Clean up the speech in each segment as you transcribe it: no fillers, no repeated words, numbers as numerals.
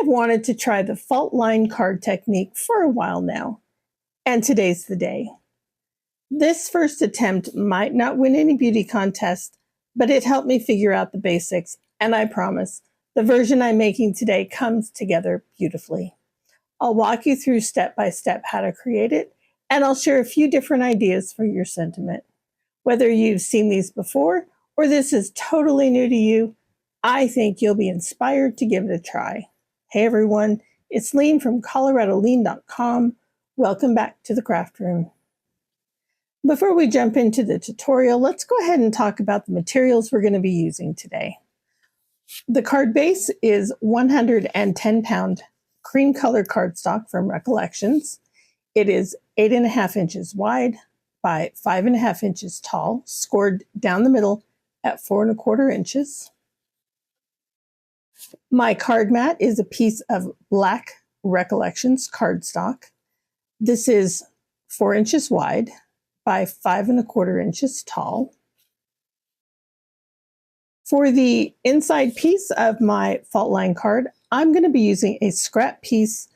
I've wanted to try the fault line card technique for a while now, and today's the day. This first attempt might not win any beauty contest, but it helped me figure out the basics, and I promise, the version I'm making today comes together beautifully. I'll walk you through step by step how to create it, and I'll share a few different ideas for your sentiment. Whether you've seen these before or this is totally new to you, I think you'll be inspired to give it a try. Hey everyone, it's Lean from ColoradoLean.com. Welcome back to the craft room. Before we jump into the tutorial, let's go ahead and talk about the materials we're going to be using today. The card base is 110-pound cream color cardstock from Recollections. It is 8.5 inches wide by 5.5 inches tall, scored down the middle at 4.25 inches. My card mat is a piece of black Recollections cardstock. This is 4 inches wide by 5.25 inches tall. For the inside piece of my fault line card, I'm going to be using a scrap piece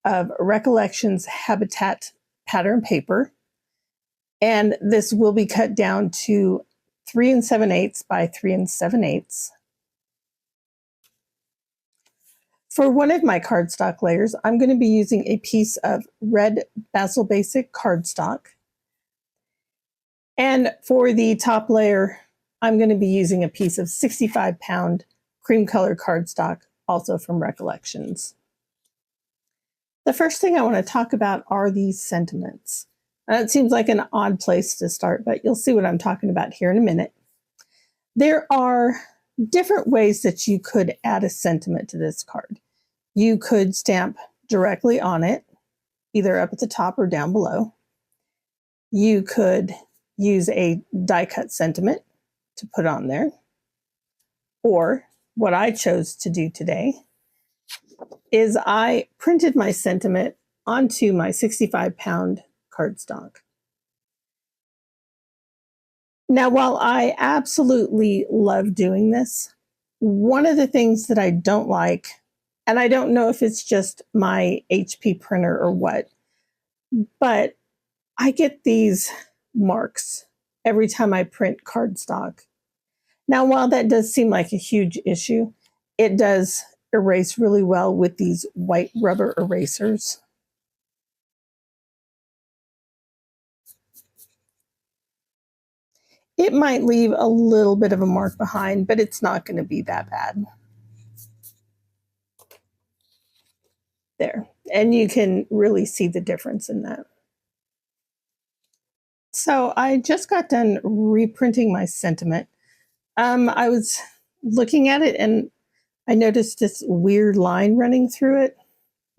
of Recollections Habitat pattern paper, and this will be cut down to 3 7/8 by 3 7/8. For one of my cardstock layers, I'm going to be using a piece of red Basil Basic cardstock, and for the top layer, I'm going to be using a piece of 65-pound cream color cardstock, also from Recollections. The first thing I want to talk about are these sentiments. It seems like an odd place to start, but you'll see what I'm talking about here in a minute. There are different ways that you could add a sentiment to this card. You could stamp directly on it, either up at the top or down below. You could use a die-cut sentiment to put on there. Or what I chose to do today is I printed my sentiment onto my 65-pound cardstock. Now, while I absolutely love doing this, one of the things that I don't like, and I don't know if it's just my HP printer or what, but I get these marks every time I print cardstock. Now, while that does seem like a huge issue, it does erase really well with these white rubber erasers. It might leave a little bit of a mark behind, but it's not going to be that bad. There, and you can really see the difference in that. So I just got done reprinting my sentiment. I was looking at it and I noticed this weird line running through it.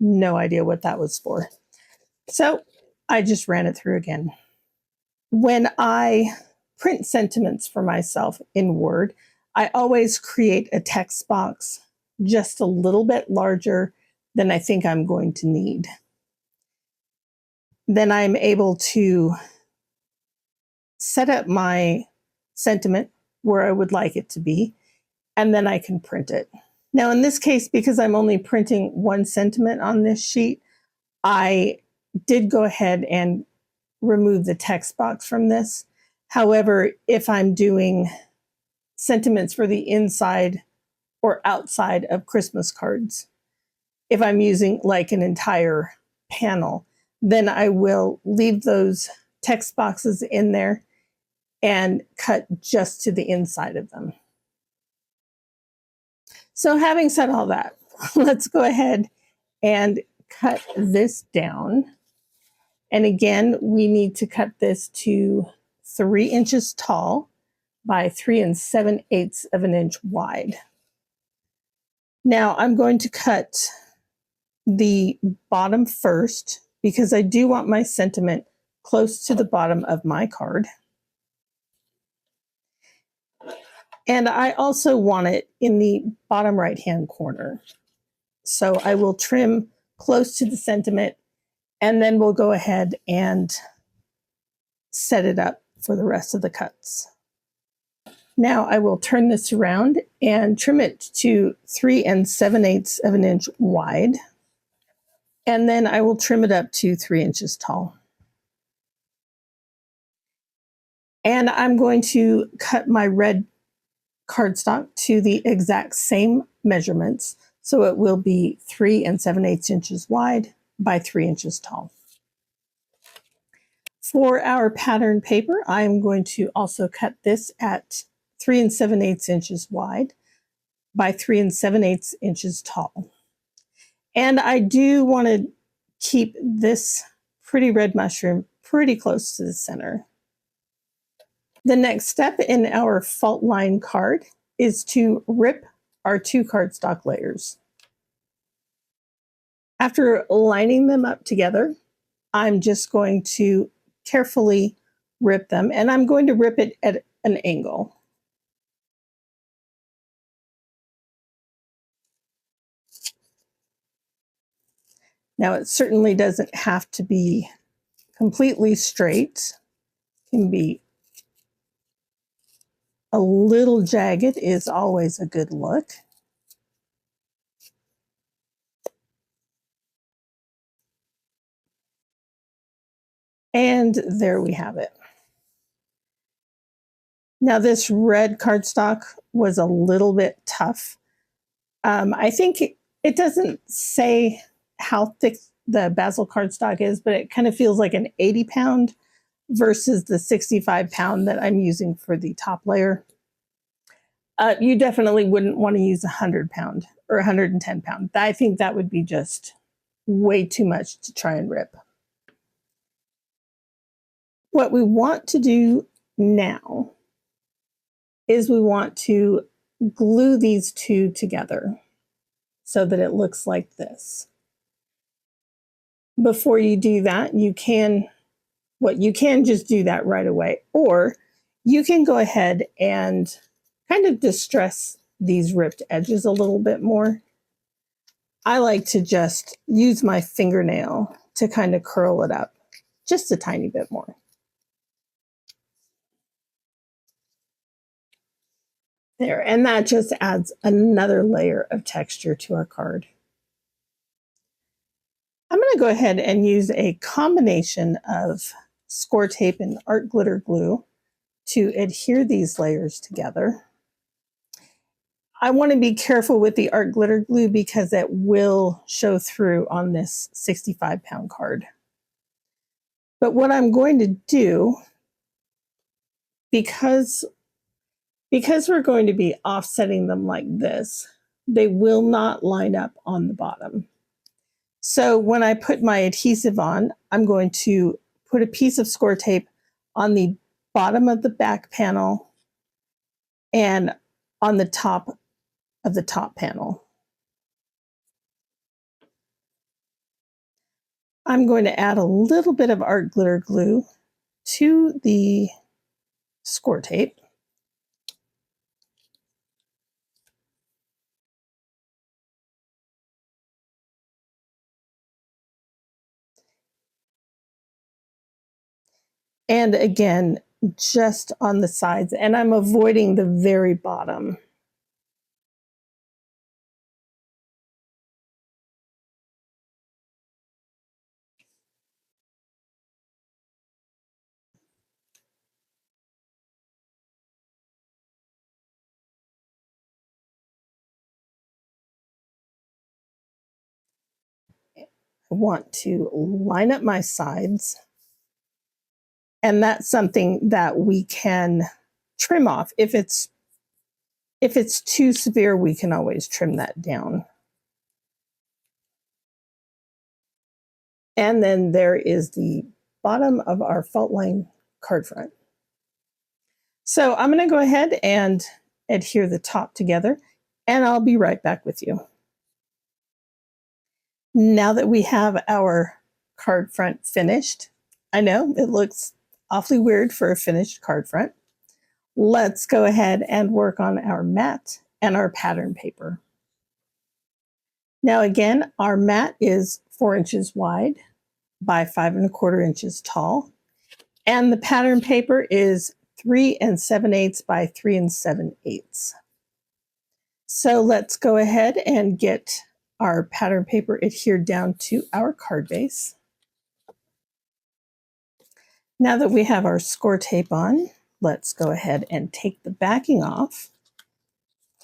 No idea what that was for. So I just ran it through again. When I print sentiments for myself in Word, I always create a text box just a little bit larger than I think I'm going to need. Then I'm able to set up my sentiment where I would like it to be, and then I can print it. Now, in this case, because I'm only printing one sentiment on this sheet, I did go ahead and remove the text box from this. However, if I'm doing sentiments for the inside or outside of Christmas cards, if I'm using like an entire panel, then I will leave those text boxes in there and cut just to the inside of them. So having said all that, let's go ahead and cut this down. And again, we need to cut this to 3 inches tall by 3 7/8 of an inch wide. Now I'm going to cut the bottom first because I do want my sentiment close to the bottom of my card. And I also want it in the bottom right-hand corner. So I will trim close to the sentiment, and then we'll go ahead and set it up for the rest of the cuts. Now I will turn this around and trim it to 3 7/8 of an inch wide. And then I will trim it up to 3 inches tall. And I'm going to cut my red cardstock to the exact same measurements. So it will be 3 7/8 inches wide by 3 inches tall. For our pattern paper, I'm going to also cut this at 3 7/8 inches wide by 3 7/8 inches tall. And I do want to keep this pretty red mushroom pretty close to the center. The next step in our fault line card is to rip our 2 cardstock layers. After lining them up together, I'm just going to carefully rip them, and I'm going to rip it at an angle. Now, it certainly doesn't have to be completely straight. It can be a little jagged is always a good look. And there we have it. Now, this red cardstock was a little bit tough. I think it doesn't say how thick the basil cardstock is, but it kind of feels like an 80-pound versus the 65-pound that I'm using for the top layer. You definitely wouldn't want to use 100-pound or 110-pound. I think that would be just way too much to try and rip. What we want to do now is we want to glue these two together so that it looks like this. Before you do that, you can just do that right away, or you can go ahead and kind of distress these ripped edges a little bit more. I like to just use my fingernail to kind of curl it up just a tiny bit more. There, and that just adds another layer of texture to our card. I'm going to go ahead and use a combination of Scor-tape and art glitter glue to adhere these layers together. I want to be careful with the art glitter glue because it will show through on this 65-pound card. But what I'm going to do, because we're going to be offsetting them like this, they will not line up on the bottom. So when I put my adhesive on, I'm going to put a piece of Scor-tape on the bottom of the back panel and on the top of the top panel. I'm going to add a little bit of art glitter glue to the Scor-tape. And again, just on the sides, and I'm avoiding the very bottom. I want to line up my sides. And that's something that we can trim off. If it's too severe, we can always trim that down. And then there is the bottom of our fault line card front. So I'm going to go ahead and adhere the top together, and I'll be right back with you. Now that we have our card front finished, I know it looks awfully weird for a finished card front. Let's go ahead and work on our mat and our pattern paper. Now again, our mat is 4 inches wide by 5 1/4 inches tall, and the pattern paper is 3 7/8 by 3 7/8. So let's go ahead and get our pattern paper adhered down to our card base. Now that we have our score tape on, let's go ahead and take the backing off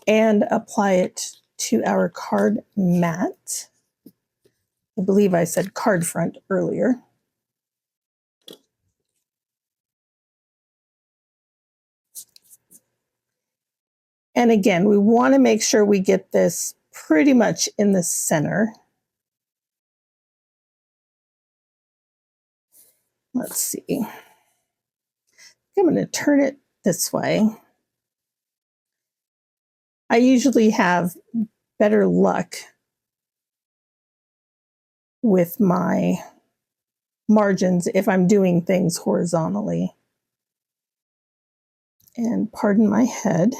and apply it to our card mat. I believe I said card front earlier. And again, we want to make sure we get this pretty much in the center. Let's see. I'm going to turn it this way. I usually have better luck with my margins if I'm doing things horizontally. And pardon my head.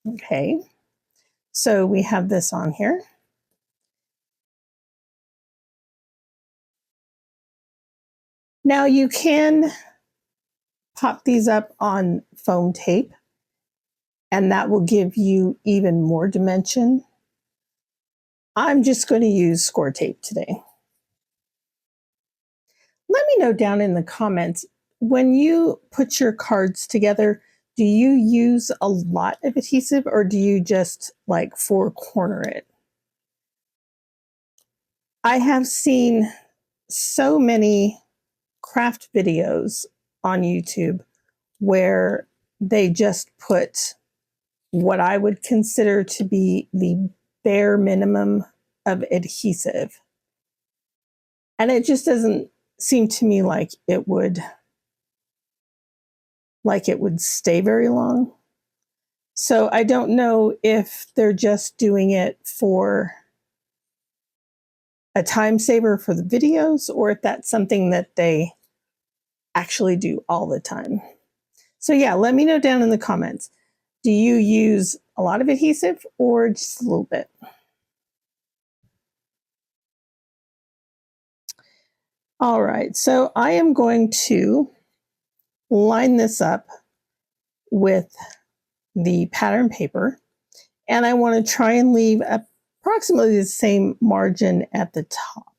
Okay, so we have this on here. Now you can pop these up on foam tape, and that will give you even more dimension. I'm just going to use score tape today. Let me know down in the comments, when you put your cards together, do you use a lot of adhesive or do you just like four corner it? I have seen so many craft videos on YouTube where they just put what I would consider to be the bare minimum of adhesive. And it just doesn't seem to me like it would stay very long. So I don't know if they're just doing it for a time saver for the videos or if that's something that they actually do all the time. So yeah, let me know down in the comments. Do you use a lot of adhesive or just a little bit? All right, so I am going to line this up with the pattern paper, and I want to try and leave approximately the same margin at the top.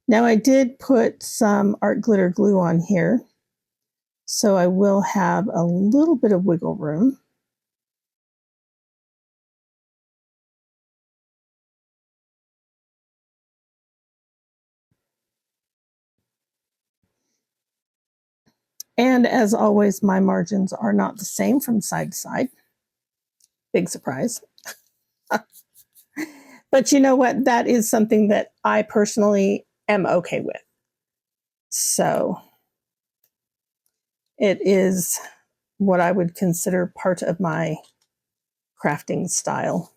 Now I did put some art glitter glue on here, so I will have a little bit of wiggle room. And as always, my margins are not the same from side to side. Big surprise. But you know what? That is something that I personally am okay with. So it is what I would consider part of my crafting style.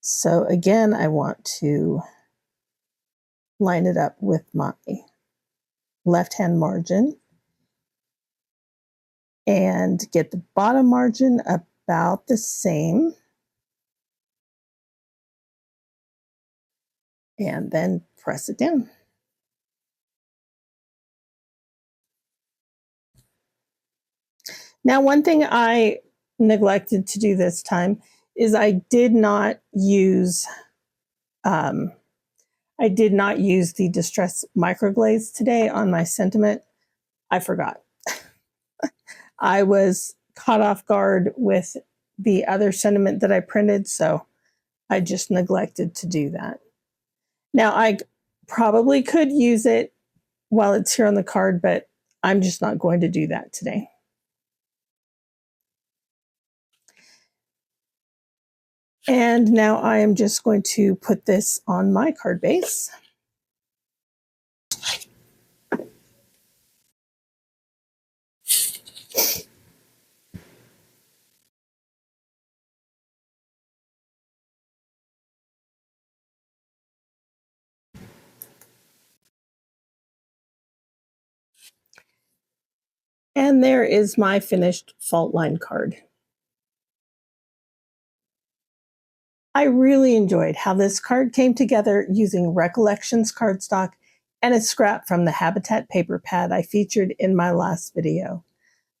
So again, I want to line it up with my left-hand margin and get the bottom margin about the same. And then press it down. Now, one thing I neglected to do this time is I did not use the Distress Microglaze today on my sentiment. I forgot. I was caught off guard with the other sentiment that I printed, so I just neglected to do that. Now, I probably could use it while it's here on the card, but I'm just not going to do that today. And now I am just going to put this on my card base. And there is my finished fault line card. I really enjoyed how this card came together using Recollections cardstock and a scrap from the Habitat paper pad I featured in my last video.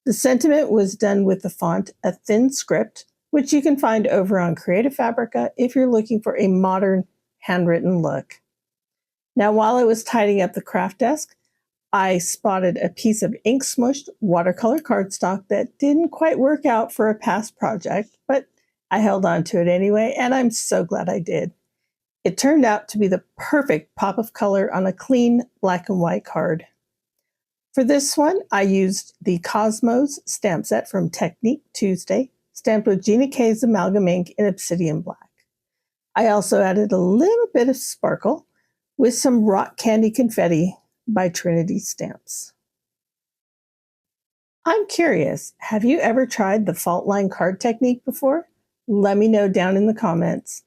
The sentiment was done with the font A Thin Script, which you can find over on Creative Fabrica if you're looking for a modern handwritten look. Now, while I was tidying up the craft desk, I spotted a piece of ink smushed watercolor cardstock that didn't quite work out for a past project, but I held on to it anyway, and I'm so glad I did. It turned out to be the perfect pop of color on a clean black and white card. For this one, I used the Cosmos stamp set from Technique Tuesday, stamped with Gina K's Amalgam ink in Obsidian Black. I also added a little bit of sparkle with some rock candy confetti by Trinity stamps. I'm curious, have you ever tried the fault line card technique before? Let me know down in the comments.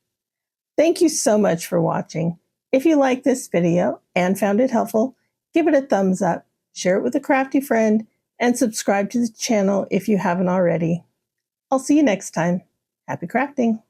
Thank you so much for watching. If you liked this video and found it helpful, give it a thumbs up, share it with a crafty friend, and subscribe to the channel if you haven't already. I'll see you next time. Happy crafting!